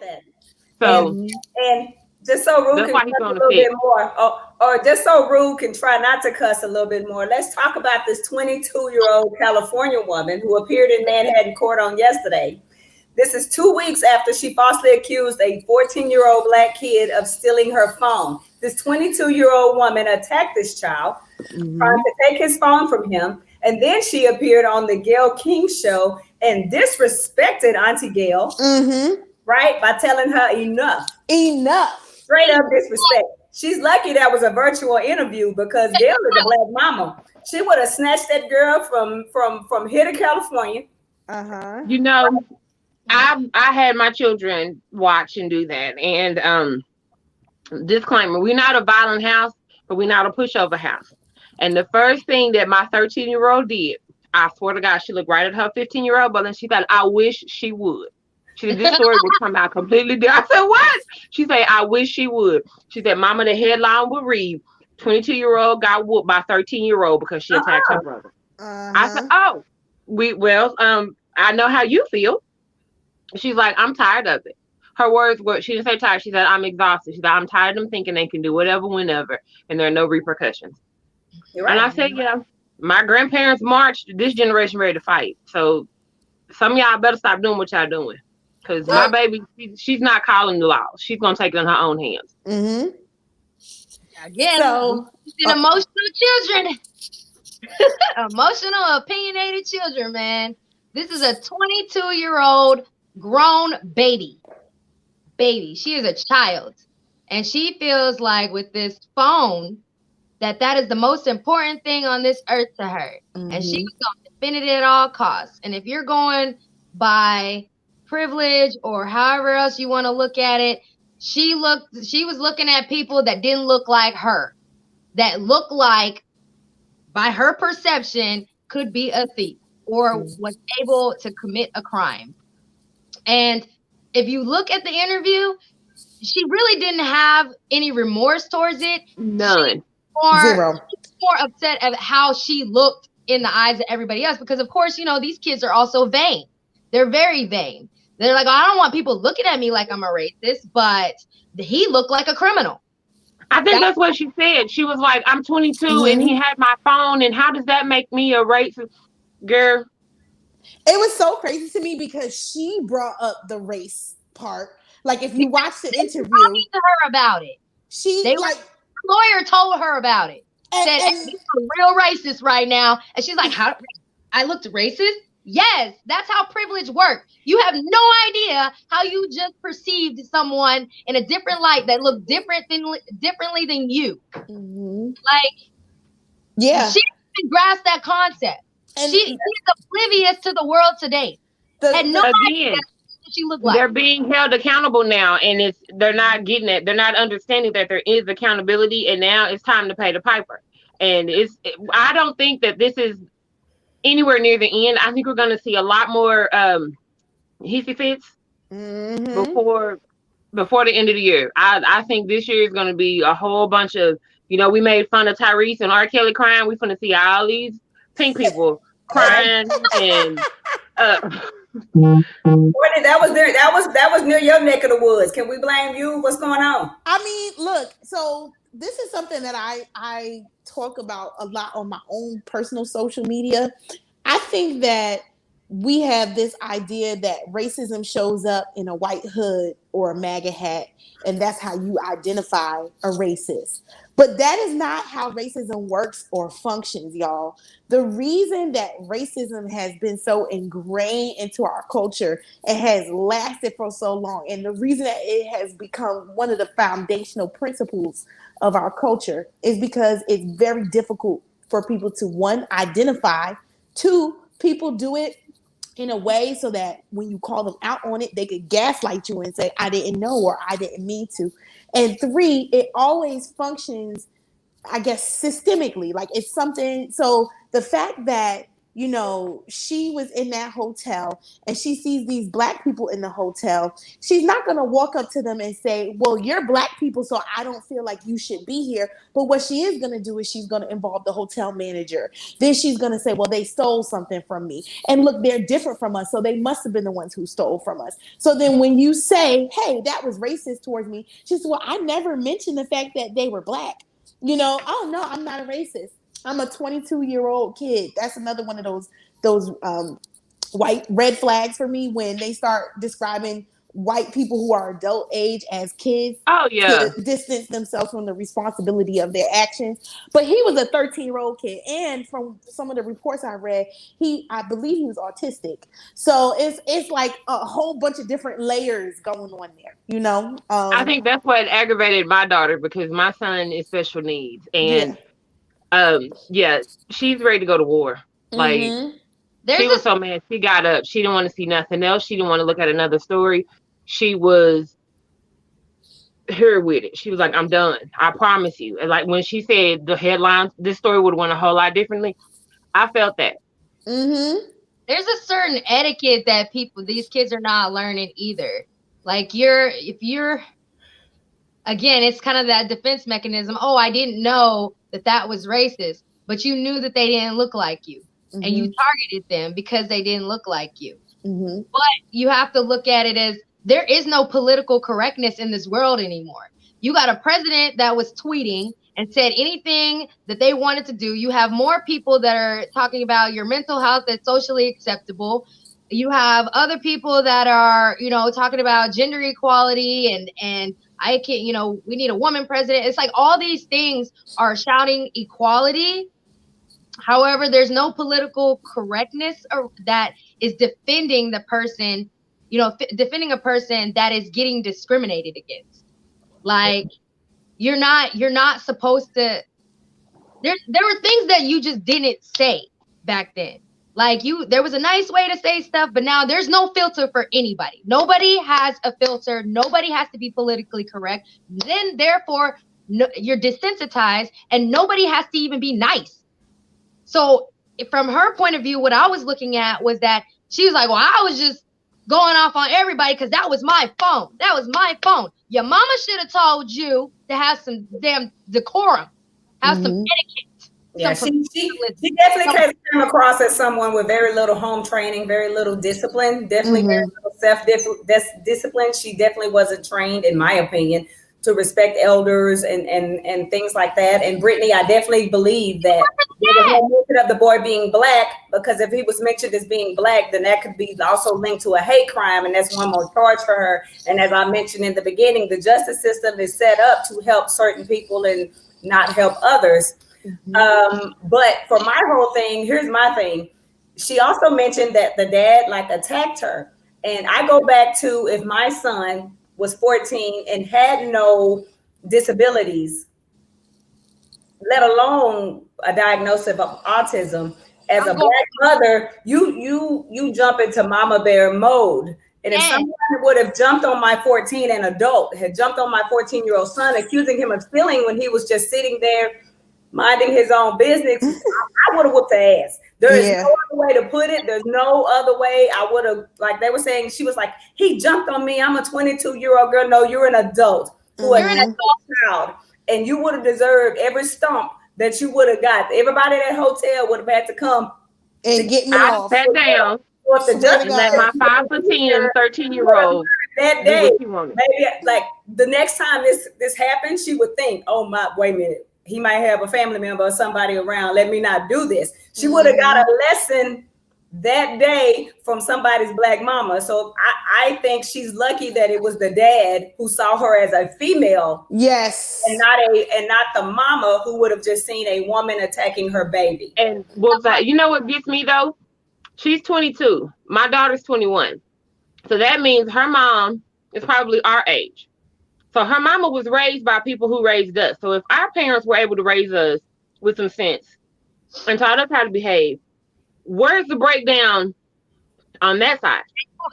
that. And So and just so Rude that's can why he's cuss a on the little bit fence. more, or just so Rude can try not to cuss a little bit more, let's talk about this 22-year-old California woman who appeared in Manhattan court on yesterday. This is 2 weeks after she falsely accused a 14-year-old black kid of stealing her phone. This 22-year-old woman attacked this child, trying Mm-hmm. to take his phone from him. And then she appeared on the Gayle King show and disrespected Auntie Gayle, Mm-hmm. right? By telling her enough. Enough. Straight up disrespect. She's lucky that was a virtual interview because Gayle is a black mama. She would have snatched that girl from here to California. Uh-huh. You know, I had my children watch and do that. And disclaimer, we're not a violent house, but we're not a pushover house. And the first thing that my 13-year-old did, I swear to God, she looked right at her 15-year-old brother and she said, I wish she would. She said, this story would come out completely different. I said, what? She said, I wish she would. She said, Mama, the headline would read, 22-year-old got whooped by 13-year-old because she attacked her Uh-uh. brother. I said, Uh-huh. oh, I know how you feel. She's like, I'm tired of it. Her words were, she didn't say tired. She said, I'm exhausted. She said, I'm tired of them thinking they can do whatever, whenever, and there are no repercussions. You're And right. I said, yeah, my grandparents marched this generation ready to fight. So some of y'all better stop doing what y'all doing. Because my I baby, she's not calling the law. She's going to take it in her own hands. mm-hmm. Again, we So using emotional children, emotional, opinionated children, man. This is a 22-year-old grown baby. Baby. She is a child. And she feels like with this phone, that is the most important thing on this earth to her. And she mm-hmm. was going to defend it at all costs. And if you're going by privilege or however else you want to look at it, she was looking at people that didn't look like her, that looked like, by her perception, could be a thief or was able to commit a crime. And if you look at the interview, she really didn't have any remorse towards it. None. Zero. She's more upset at how she looked in the eyes of everybody else because, of course, these kids are also vain. They're very vain. They're like, I don't want people looking at me like I'm a racist, but he looked like a criminal. I think that's what she said. She was like, I'm 22 and he Mm-hmm. had my phone. And how does that make me a racist? Girl, It was so crazy to me because she brought up the race part. Like if you watch the They were interview, talking to her about it. she like The lawyer told her about it. Said, and you're a real racist right now. And she's like, how? I looked racist? Yes, that's how privilege works. You have no idea how you just perceived someone in a different light that looked differently than you. mm-hmm. Like, Yeah. she didn't grasp that concept. And She's oblivious to the world today. Had no idea again, what she looked like. they're being held accountable now, and they're not getting it. They're not understanding that there is accountability, and now it's time to pay the piper. And I don't think that this is anywhere near the end. I think we're going to see a lot more hissy fits mm-hmm. before the end of the year. I think this year is going to be a whole bunch of, we made fun of Tyrese and R. Kelly crying. We're going to see all these pink people crying and Courtney, that was near your neck of the woods. Can we blame you? What's going on? I mean, look, so this is something that I talk about a lot on my own personal social media. I think that we have this idea that racism shows up in a white hood or a MAGA hat, and that's how you identify a racist. But that is not how racism works or functions, y'all. The reason that racism has been so ingrained into our culture and has lasted for so long, and the reason that it has become one of the foundational principles of our culture is because it's very difficult for people to, one, identify, two, people do it in a way so that when you call them out on it, they could gaslight you and say, I didn't know or I didn't mean to. And three, it always functions, I guess, systemically. Like it's something. So the fact that you know, she was in that hotel and she sees these black people in the hotel, she's not going to walk up to them and say, well, you're black people, so I don't feel like you should be here. But what she is going to do is she's going to involve the hotel manager. Then she's going to say, well, they stole something from me. And look, they're different from us, so they must have been the ones who stole from us. So then when you say, hey, that was racist towards me, she says, well, I never mentioned the fact that they were black. You know, oh no, I'm not a racist. I'm a 22-year-old kid. That's another one of those white red flags for me when they start describing white people who are adult age as kids. Oh yeah, to distance themselves from the responsibility of their actions. But he was a 13-year-old kid, and from some of the reports I read, I believe he was autistic. So it's like a whole bunch of different layers going on there, you know. I think that's what aggravated my daughter because my son is special needs, and yeah, she's ready to go to war. Like she was so mad. She got up. She didn't want to see nothing else. She didn't want to look at another story. She was here with it. She was like, I'm done. I promise you. And like when she said the headlines, this story would have went a whole lot differently. I felt that. There's a certain etiquette that these kids are not learning either. Like if you're, again, it's kind of that defense mechanism. Oh, I didn't know that was racist, but you knew that they didn't look like you. And you targeted them because they didn't look like you. But you have to look at it as there is no political correctness in this world anymore. You got a president that was tweeting and said anything that they wanted to do. You have more people that are talking about your mental health that's socially acceptable. You have other people that are, you know, talking about gender equality and I can't, you know, we need a woman president. It's like all these things are shouting equality. However, there's no political correctness that is defending the person, you know, defending a person that is getting discriminated against. Like you're not supposed to. There were things that you just didn't say back then. Like there was a nice way to say stuff, but now there's no filter for anybody. Nobody has a filter. Nobody has to be politically correct. Then therefore, you're desensitized, and nobody has to even be nice. So from her point of view, what I was looking at was that she was like, well, I was just going off on everybody because that was my phone. That was my phone. Your mama should have told you to have some damn decorum, have some etiquette. Yeah, she definitely came across as someone with very little home training, very little discipline, definitely very little self-discipline. She definitely wasn't trained, in my opinion, to respect elders and things like that. And Brittany, I definitely believe that there was no mention of the boy being black, because if he was mentioned as being black, then that could be also linked to a hate crime, and that's one more charge for her. And as I mentioned in the beginning, the justice system is set up to help certain people and not help others. But for my whole thing, here's my thing. She also mentioned that the dad like attacked her. And I go back to, if my son was 14 and had no disabilities, let alone a diagnosis of autism, as a black mother, you jump into mama bear mode. And if someone would have jumped on my 14, an adult had jumped on my 14-year-old son, accusing him of stealing when he was just sitting there minding his own business, I would have whooped her ass. There is no other way to put it. There's no other way. I would have, like they were saying, she was like, he jumped on me. I'm a 22-year-old girl. No, you're an adult. You're an adult child. And you would have deserved every stump that you would have got. Everybody at that hotel would have had to come and get me off. Sat down and let my 5'10", 13-year-old that day, maybe like the next time this happens, she would think, oh my, wait a minute. He might have a family member or somebody around. Let me not do this. She would have got a lesson that day from somebody's black mama. So I think she's lucky that it was the dad who saw her as a female. Yes. And not the mama who would have just seen a woman attacking her baby. And you know what gets me though? She's 22. My daughter's 21. So that means her mom is probably our age. So her mama was raised by people who raised us. So if our parents were able to raise us with some sense and taught us how to behave, where's the breakdown on that side?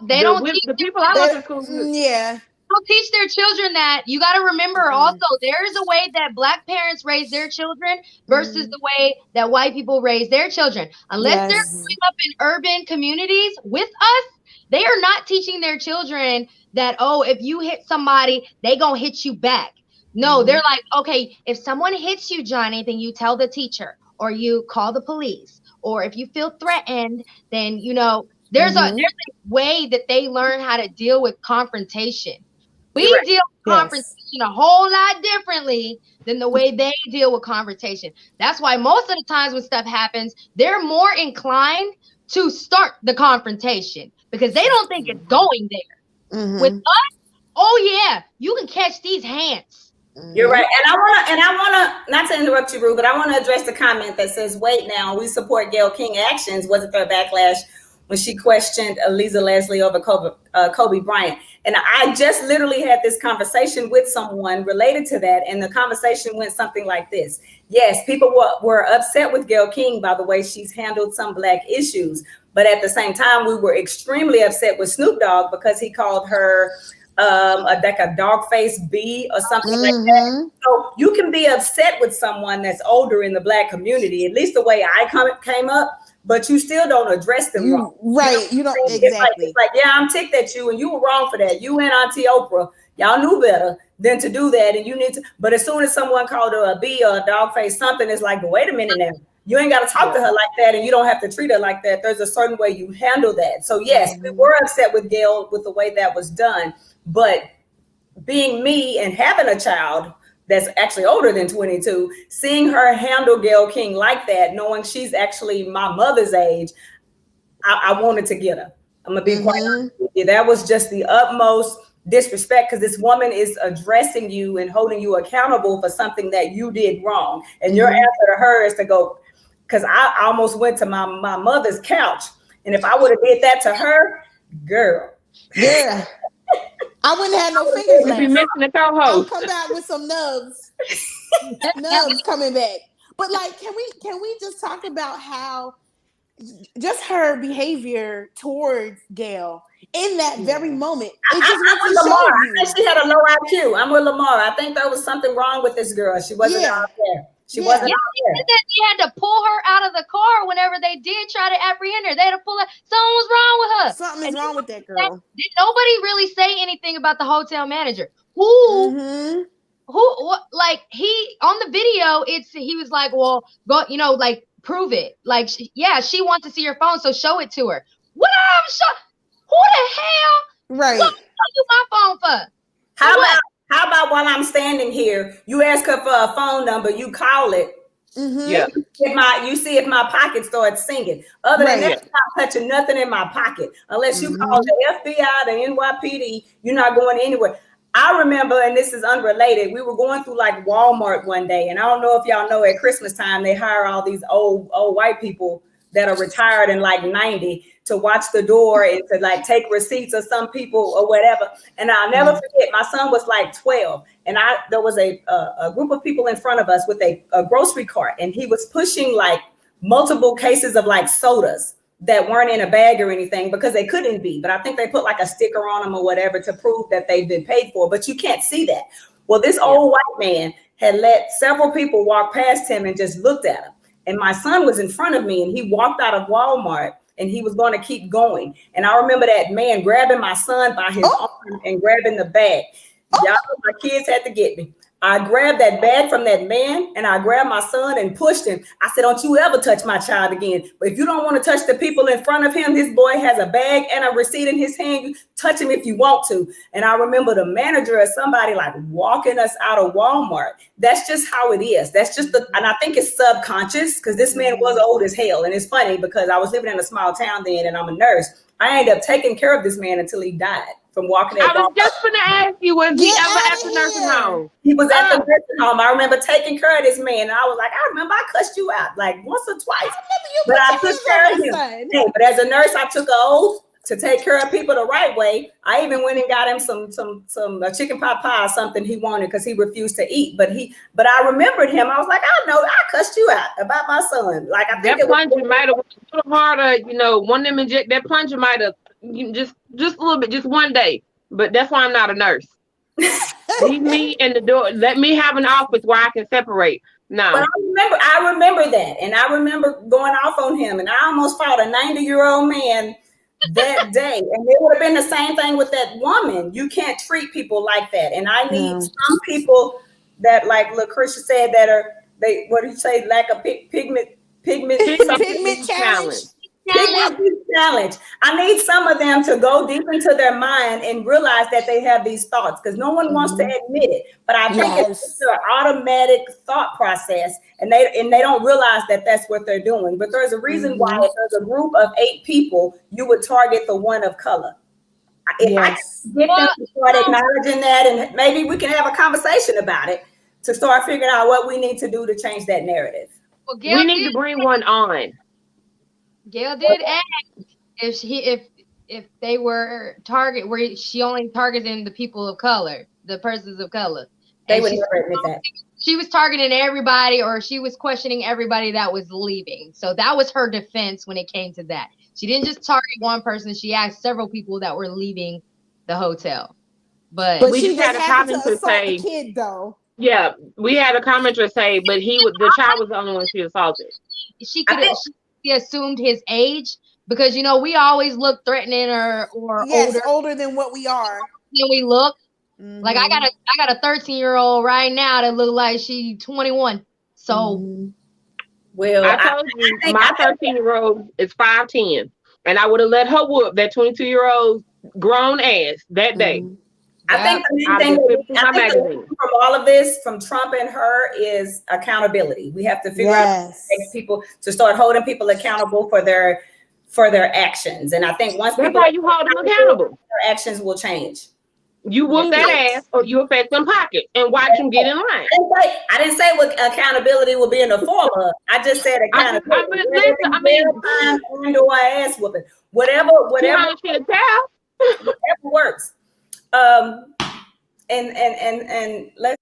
They don't teach the people I went to school with. Yeah. don't teach their children that. You got to remember also, there is a way that Black parents raise their children versus the way that white people raise their children. Unless they're growing up in urban communities with us, they are not teaching their children that, oh, if you hit somebody, they gonna hit you back. No, they're like, okay, if someone hits you, Johnny, then you tell the teacher or you call the police. Or if you feel threatened, then, you know, there's a way that they learn how to deal with confrontation. We deal with confrontation a whole lot differently than the way they deal with confrontation. That's why most of the times when stuff happens, they're more inclined to start the confrontation because they don't think it's going there. With us, oh yeah, you can catch these hands. You're right. And I wanna not to interrupt you, Rue, but I want to address the comment that says, wait now, we support Gayle King actions. Wasn't there a backlash when she questioned Aliza Leslie over Kobe Bryant? And I just literally had this conversation with someone related to that. And the conversation went something like this. Yes, people were upset with Gayle King by the way she's handled some Black issues. But at the same time, we were extremely upset with Snoop Dogg because he called her like a dog face bee or something like that. So you can be upset with someone that's older in the Black community, at least the way I came up, but you still don't address them wrong. Right. You don't exactly. It's like, yeah, I'm ticked at you and you were wrong for that. You and Auntie Oprah, y'all knew better than to do that. And you need to, but as soon as someone called her a bee or a dog face something, it's like, wait a minute now. You ain't got to talk to her like that, and you don't have to treat her like that. There's a certain way you handle that. So yes, we were upset with Gayle with the way that was done. But being me and having a child that's actually older than 22, seeing her handle Gayle King like that, knowing she's actually my mother's age, I wanted to get her. I'm gonna be quite honest with you. That was just the utmost disrespect because this woman is addressing you and holding you accountable for something that you did wrong. And your answer to her is to go, because I almost went to my mother's couch. And if I would have did that to her, girl. Yeah. I wouldn't have no fingers left. Be missing the co-host. I'll come back with some nubs. Nubs coming back. But like, can we just talk about how just her behavior towards Gayle in that very moment? I'm with Lamar. I think she had a low IQ. I'm with Lamar. I think there was something wrong with this girl. She wasn't out there. She wasn't out there. They had to pull her out of the car whenever they did try to apprehend her. They had to pull her. Something was wrong with her. Something is wrong with that girl. Did nobody really say anything about the hotel manager? Who, like, he, on the video, he was like, well, go, you know, like, prove it. Like, she wants to see your phone, so show it to her. What who the hell? Right. What you my phone for? How about while I'm standing here, you ask her for a phone number, you call it. Yeah. You see if my pocket starts singing. Other than that, you're not touching nothing in my pocket. Unless you call the FBI, the NYPD, you're not going anywhere. I remember, and this is unrelated, we were going through like Walmart one day, and I don't know if y'all know at Christmas time, they hire all these old white people that are retired in like 90 to watch the door and to like take receipts of some people or whatever. And I'll never forget, my son was like 12 and there was a group of people in front of us with a grocery cart, and he was pushing like multiple cases of like sodas that weren't in a bag or anything because they couldn't be. But I think they put like a sticker on them or whatever to prove that they've been paid for, but you can't see that. Well, this old white man had let several people walk past him and just looked at him. And my son was in front of me and he walked out of Walmart and he was going to keep going. And I remember that man grabbing my son by his arm and grabbing the bag. Y'all, my kids had to get me. I grabbed that bag from that man and I grabbed my son and pushed him. I said, don't you ever touch my child again. But if you don't want to touch the people in front of him, this boy has a bag and a receipt in his hand. You touch him if you want to. And I remember the manager or somebody like walking us out of Walmart. That's just how it is. That's just and I think it's subconscious because this man was old as hell. And it's funny because I was living in a small town then and I'm a nurse. I ended up taking care of this man until he died from walking at Walmart. I was just going to ask you, was he ever at the nursing home? He was at the nursing home. I remember taking care of this man. And I was like, I remember I cussed you out like once or twice. But I took care of him. Hey, but as a nurse, I took an oath to take care of people the right way. I even went and got him some chicken pot pie or something he wanted because he refused to eat. But I remembered him. I was like, I know I cussed you out about my son. Like I think that plunger might have went a little harder. You know, one of them that plunger might have just a little bit, just one day. But that's why I'm not a nurse. Leave me in the door. Let me have an office where I can separate. No. But I remember that. And I remember going off on him. And I almost fought a 90-year-old man that day. And it would have been the same thing with that woman. You can't treat people like that. And I need some people that, like Lucretia said, that are, what do you say, lack of pigment challenge. Challenge. I need some of them to go deep into their mind and realize that they have these thoughts, because no one wants to admit it. But I think it's an automatic thought process, and they don't realize that that's what they're doing. But there's a reason why, if there's a group of 8 people, you would target the one of color. If I get them to start acknowledging that, and maybe we can have a conversation about it to start figuring out what we need to do to change that narrative. Well, we need to bring one on. Gayle did ask if they were where she only targeting the people of color, the persons of color. They would never admit that. She was targeting everybody, or she was questioning everybody that was leaving. So that was her defense when it came to that. She didn't just target one person. She asked several people that were leaving the hotel. But we just had a commenter say, kid, though. Yeah, we had a commenter say, but the child was the only one she assaulted. She could have assumed his age, because we always look threatening or older than what we are. Than we look. Like I got a 13-year-old right now that look like she 21. So well, I told you my 13-year-old is 5'10", and I would have let her whoop that 22-year-old grown ass that day. I think the main thing from all of this, from Trump and her, is accountability. We have to figure out people to start holding people accountable for their actions. And I think once that's how you hold them accountable, their actions will change. You whoop that ass, or you affect them pockets, and watch them get in line. I didn't say what accountability will be in the form of. I just said accountability. Or ass whooping, whatever works. And let's